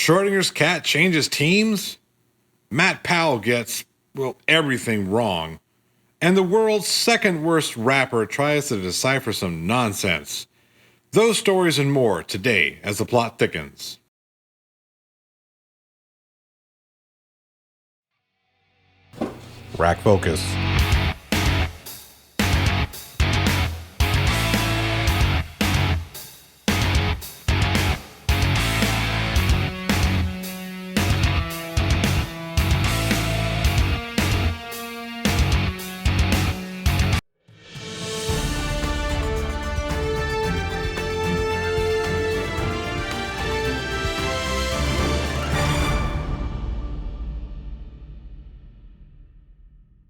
Schrodinger's cat changes teams? Matt Powell gets, well, everything wrong. And the world's second worst rapper tries to decipher some nonsense. Those stories and more today as the plot thickens. Rack focus.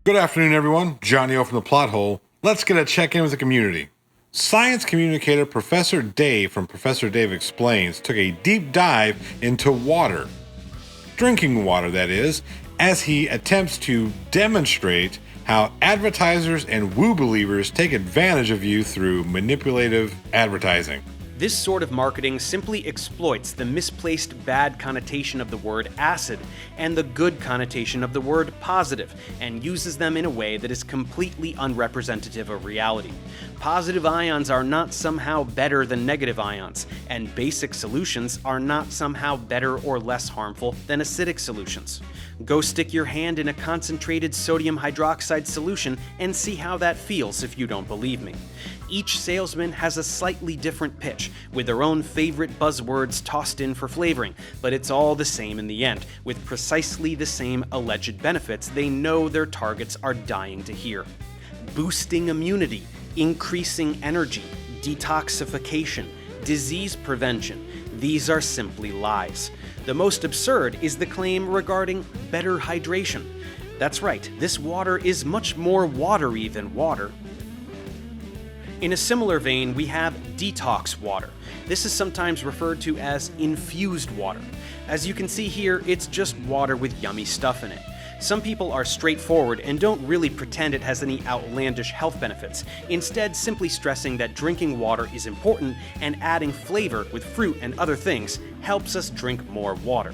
Good afternoon, everyone. Johnny O from the Plot Hole. Let's get a check-in with the community. Science communicator Professor Dave from Professor Dave Explains took a deep dive into water. Drinking water, that is, as he attempts to demonstrate how advertisers and woo believers take advantage of you through manipulative advertising. This sort of marketing simply exploits the misplaced bad connotation of the word acid and the good connotation of the word positive, and uses them in a way that is completely unrepresentative of reality. Positive ions are not somehow better than negative ions, and basic solutions are not somehow better or less harmful than acidic solutions. Go stick your hand in a concentrated sodium hydroxide solution and see how that feels if you don't believe me. Each salesman has a slightly different pitch, with their own favorite buzzwords tossed in for flavoring, but it's all the same in the end, with precisely the same alleged benefits they know their targets are dying to hear. Boosting immunity, increasing energy, detoxification, disease prevention. These are simply lies. The most absurd is the claim regarding better hydration. That's right, this water is much more watery than water. In a similar vein, we have detox water. This is sometimes referred to as infused water. As you can see here, it's just water with yummy stuff in it. Some people are straightforward and don't really pretend it has any outlandish health benefits, instead simply stressing that drinking water is important and adding flavor with fruit and other things helps us drink more water.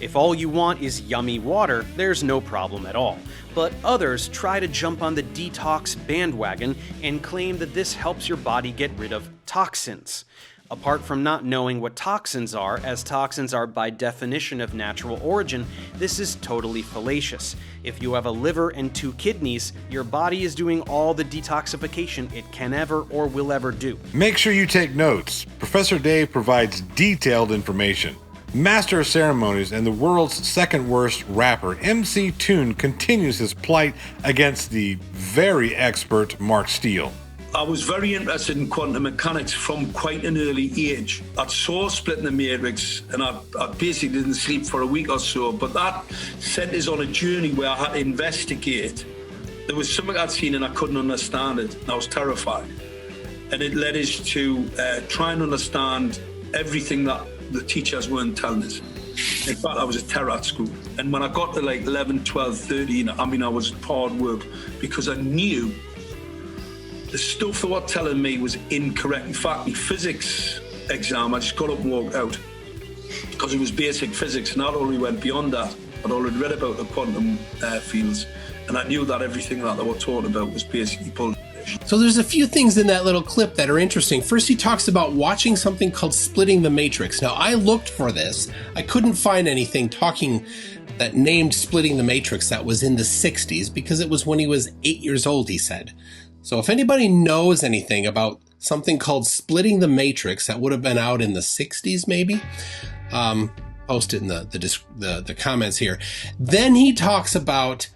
If all you want is yummy water, there's no problem at all. But others try to jump on the detox bandwagon and claim that this helps your body get rid of toxins. Apart from not knowing what toxins are, as toxins are by definition of natural origin, this is totally fallacious. If you have a liver and 2 kidneys, your body is doing all the detoxification it can ever or will ever do. Make sure you take notes. Professor Dave provides detailed information. Master of Ceremonies and the world's second worst rapper, MC Toon, continues his plight against the very expert Mark Steele. I was very interested in quantum mechanics from quite an early age. I saw Splitting the Matrix, and I basically didn't sleep for a week or so, but that sent us on a journey where I had to investigate. There was something I'd seen and I couldn't understand it, and I was terrified. And it led us to try and understand everything that the teachers weren't telling us. In fact, I was a terror at school. And when I got to like 11, 12, 13, I was hard work because I knew the stuff they were telling me was incorrect. In fact, my physics exam, I just got up and walked out because it was basic physics, and I'd already went beyond that. I'd already read about the quantum fields, and I knew that everything that they were talking about was basically bullshit. So there's a few things in that little clip that are interesting. First, he talks about watching something called Splitting the Matrix. Now, I looked for this. I couldn't find anything that named Splitting the Matrix that was in the 60s because it was when he was 8 years old, he said. So if anybody knows anything about something called Splitting the Matrix that would have been out in the 60s maybe, post it in the comments here. Then he talks about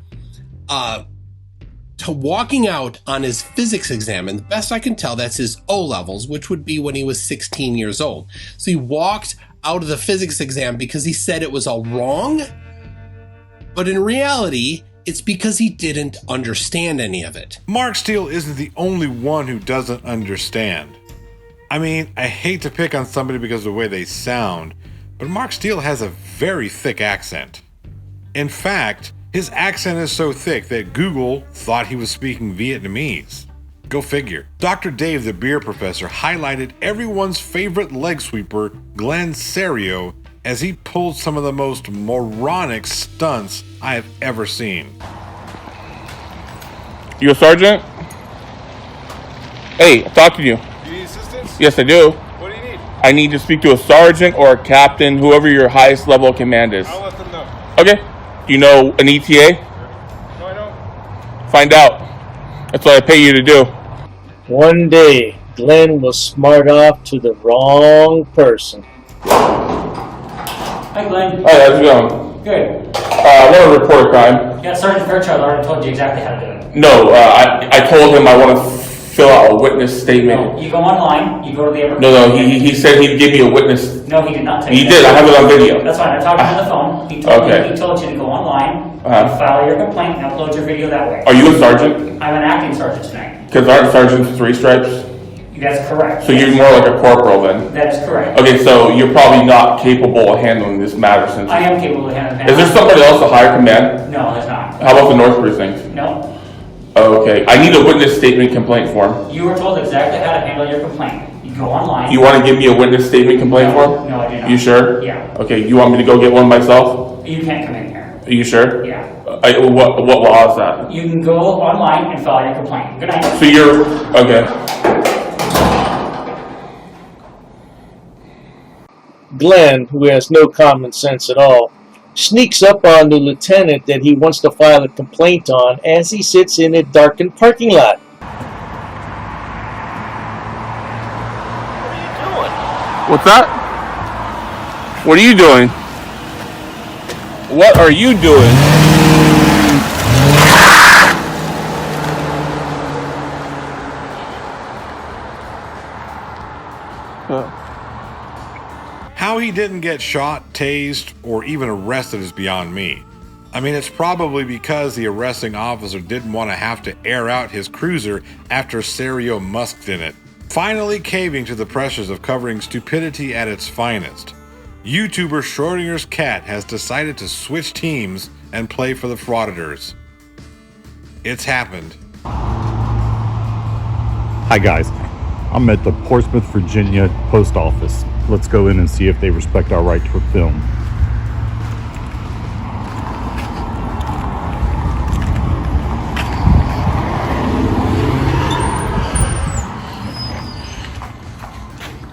walking out on his physics exam, and the best I can tell, that's his O-levels, which would be when he was 16 years old. So he walked out of the physics exam because he said it was all wrong, but in reality, it's because he didn't understand any of it. Mark Steele isn't the only one who doesn't understand. I mean, I hate to pick on somebody because of the way they sound, but Mark Steele has a very thick accent. In fact, his accent is so thick that Google thought he was speaking Vietnamese. Go figure. Dr. Dave, the beer professor, highlighted everyone's favorite leg sweeper, Glenn Serio, as he pulled some of the most moronic stunts I have ever seen. You a sergeant? Hey, I'm talking to you. You need assistance? Yes, I do. What do you need? I need to speak to a sergeant or a captain, whoever your highest level of command is. I'll let them know. Okay. Do you know an ETA? No, I don't. Find out. That's what I pay you to do. One day, Glenn was smart off to the wrong person. Hi, Glenn. Hi, how's it going? Good. I want to report a crime. Yeah, Sergeant Fairchild already told you exactly how to do it. No, I told him I want to fill out a witness statement. No, you go online, you go to the... No, he said he'd give me a witness. No, he did not take He that. did, I have it on video. That's fine, I talked to him on the phone. He told Okay. he told you to go online, Uh-huh. file your complaint, and upload your video that way. Are you a sergeant? I'm an acting sergeant tonight. Because aren't sergeants 3 stripes? That's correct. So you're more like a corporal then? That is correct. Okay, so you're probably not capable of handling this matter since... I am capable of handling that. Is there somebody else, a higher command? No, there's not. How about the North Precinct? No. Okay, I need a witness statement complaint form. You were told exactly how to handle your complaint. You go online. You want to give me a witness statement complaint form? No, I do not. You sure? Yeah. Okay, you want me to go get one myself? You can't come in here. Are you sure? Yeah. What law is that? You can go online and file your complaint. Good night. So you're... Okay. Glenn, who has no common sense at all, sneaks up on the lieutenant that he wants to file a complaint on as he sits in a darkened parking lot. What's that? What are you doing? What are you doing? How he didn't get shot, tased, or even arrested is beyond me. I mean, it's probably because the arresting officer didn't want to have to air out his cruiser after Serio musked in it. Finally caving to the pressures of covering stupidity at its finest, YouTuber Schrodinger's cat has decided to switch teams and play for the frauditors. It's happened. Hi guys, I'm at the Portsmouth, Virginia post office. Let's go in and see if they respect our right to film.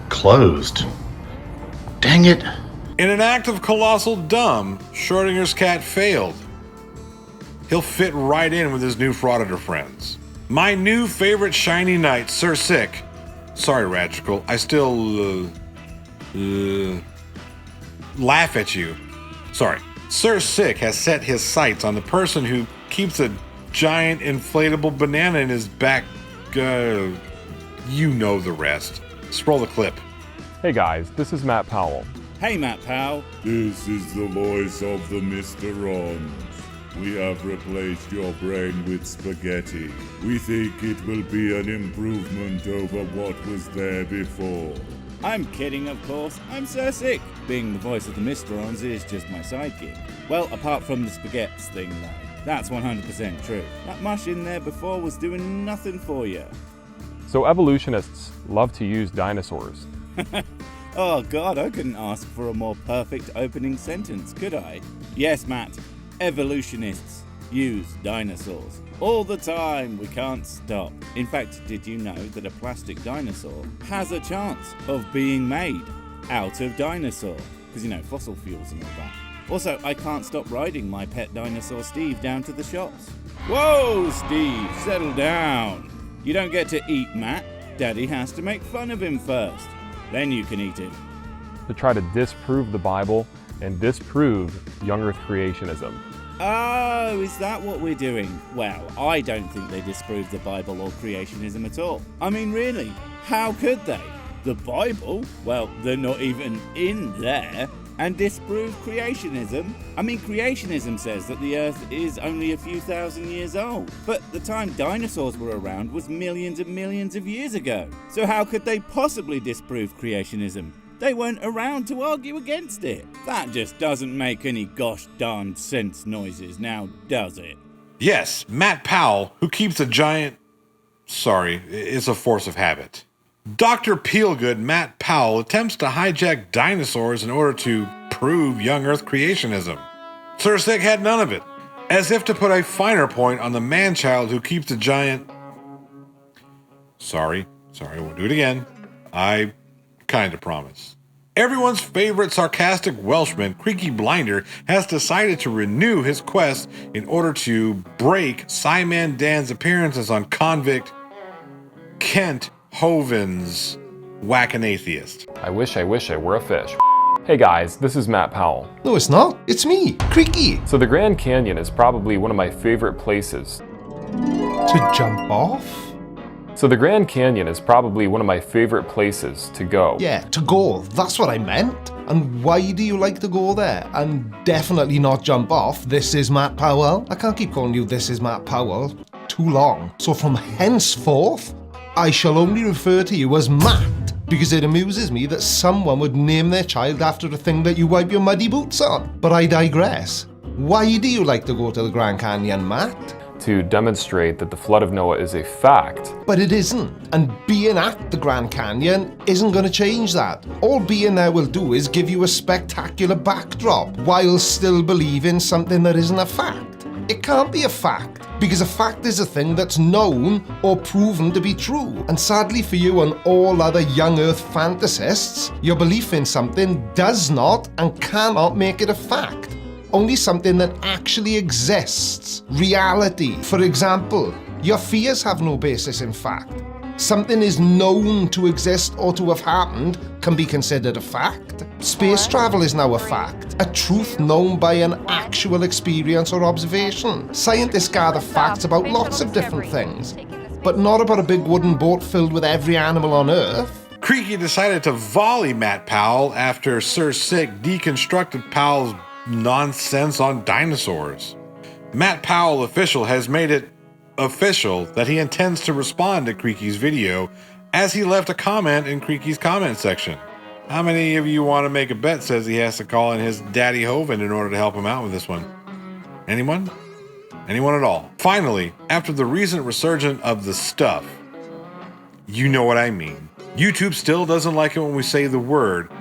Closed. Dang it. In an act of colossal dumb, Schrodinger's cat failed. He'll fit right in with his new frauditor friends. My new favorite shiny knight, Sir Sick. Sorry, Radgical, I still laugh at you. Sorry. Sir Sick has set his sights on the person who keeps a giant inflatable banana in his back. You know the rest. Scroll the clip. Hey guys, this is Matt Powell. Hey Matt Powell. This is the voice of the Mr. Ron's. We have replaced your brain with spaghetti. We think it will be an improvement over what was there before. I'm kidding, of course. I'm Sir Sick. Being the voice of the Mr. Ron's is just my sidekick. Well, apart from the spaghettis thing, though. That's 100% true. That mush in there before was doing nothing for you. So evolutionists love to use dinosaurs. Oh god, I couldn't ask for a more perfect opening sentence, could I? Yes, Matt. Evolutionists use dinosaurs. All the time, we can't stop. In fact, did you know that a plastic dinosaur has a chance of being made out of dinosaur? Because, you know, fossil fuels and all that. Also, I can't stop riding my pet dinosaur Steve down to the shops. Whoa, Steve, settle down. You don't get to eat Matt. Daddy has to make fun of him first. Then you can eat him. To try to disprove the Bible and disprove young Earth creationism. Oh, is that what we're doing? Well, I don't think they disprove the Bible or creationism at all. I mean, really, how could they? The Bible? Well, they're not even in there. And disprove creationism? I mean, creationism says that the Earth is only a few thousand years old. But the time dinosaurs were around was millions and millions of years ago. So how could they possibly disprove creationism? They weren't around to argue against it. That just doesn't make any gosh darn sense noises now, does it? Yes, Matt Powell, who keeps a giant... Sorry, it's a force of habit. Dr. Peelgood Matt Powell attempts to hijack dinosaurs in order to disprove young Earth creationism. Sir Sick had none of it, as if to put a finer point on the man-child who keeps the giant... Sorry, I won't do it again. I kinda promise. Everyone's favorite sarcastic Welshman, Creaky Blinder, has decided to renew his quest in order to break Simon Dan's appearances on convict Kent Hovind's Whack an Atheist. I wish I were a fish. Hey guys, this is Matt Powell. No, it's not. It's me, Creaky. So the Grand Canyon is probably one of my favorite places. To jump off? So the Grand Canyon is probably one of my favorite places to go. Yeah, to go. That's what I meant. And why do you like to go there? And definitely not jump off. This is Matt Powell. I can't keep calling you This is Matt Powell. Too long. So from henceforth, I shall only refer to you as Matt, because it amuses me that someone would name their child after the thing that you wipe your muddy boots on. But I digress. Why do you like to go to the Grand Canyon, Matt? To demonstrate that the flood of Noah is a fact. But it isn't, and being at the Grand Canyon isn't going to change that. All being there will do is give you a spectacular backdrop, while still believing something that isn't a fact. It can't be a fact, because a fact is a thing that's known or proven to be true. And sadly for you and all other young Earth fantasists, your belief in something does not and cannot make it a fact. Only something that actually exists. Reality. For example, your fears have no basis in fact. Something is known to exist or to have happened can be considered a fact. Space travel is now a fact. A truth known by an actual experience or observation. Scientists gather facts about lots of different things, but not about a big wooden boat filled with every animal on Earth. Creaky decided to volley Matt Powell after Sir Sick deconstructed Powell's nonsense on dinosaurs. Matt Powell official has made it official that he intends to respond to Creaky's video, as he left a comment in Creaky's comment section. How many of you want to make a bet says he has to call in his daddy Hovind in order to help him out with this one? Anyone? Anyone at all? Finally, after the recent resurgence of the stuff, you know what I mean. YouTube still doesn't like it when we say the word,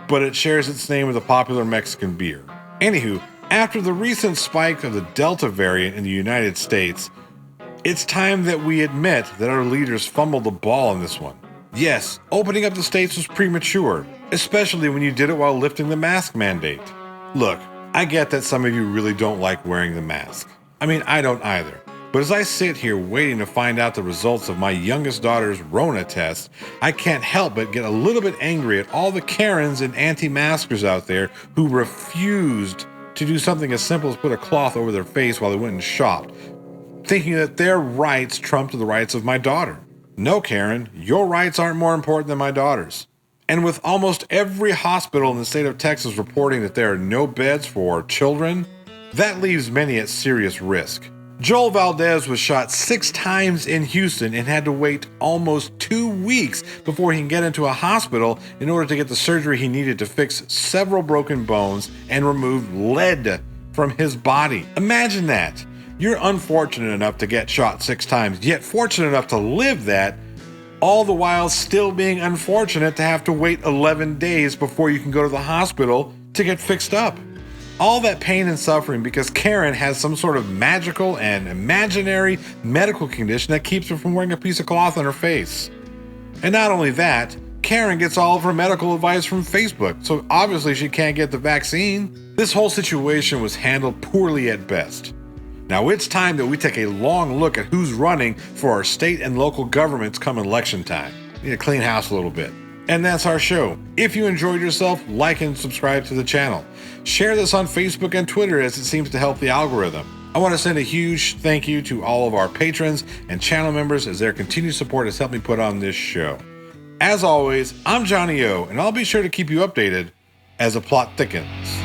but it shares its name with a popular Mexican beer. Anywho, after the recent spike of the Delta variant in the United States, it's time that we admit that our leaders fumbled the ball on this one. Yes, opening up the states was premature, especially when you did it while lifting the mask mandate. Look, I get that some of you really don't like wearing the mask. I mean, I don't either. But as I sit here waiting to find out the results of my youngest daughter's Rona test, I can't help but get a little bit angry at all the Karens and anti-maskers out there who refused to do something as simple as put a cloth over their face while they went and shopped, thinking that their rights trumped the rights of my daughter. No, Karen, your rights aren't more important than my daughter's. And with almost every hospital in the state of Texas reporting that there are no beds for children, that leaves many at serious risk. Joel Valdez was shot 6 times in Houston and had to wait almost 2 weeks before he can get into a hospital in order to get the surgery he needed to fix several broken bones and remove lead from his body. Imagine that. You're unfortunate enough to get shot 6 times, yet fortunate enough to live that, all the while still being unfortunate to have to wait 11 days before you can go to the hospital to get fixed up. All that pain and suffering because Karen has some sort of magical and imaginary medical condition that keeps her from wearing a piece of cloth on her face. And not only that, Karen gets all of her medical advice from Facebook, so obviously she can't get the vaccine. This whole situation was handled poorly at best. Now it's time that we take a long look at who's running for our state and local governments come election time. We need to clean house a little bit. And that's our show. If you enjoyed yourself, like and subscribe to the channel. Share this on Facebook and Twitter as it seems to help the algorithm. I want to send a huge thank you to all of our patrons and channel members as their continued support has helped me put on this show. As always, I'm Johnny O, and I'll be sure to keep you updated as the plot thickens.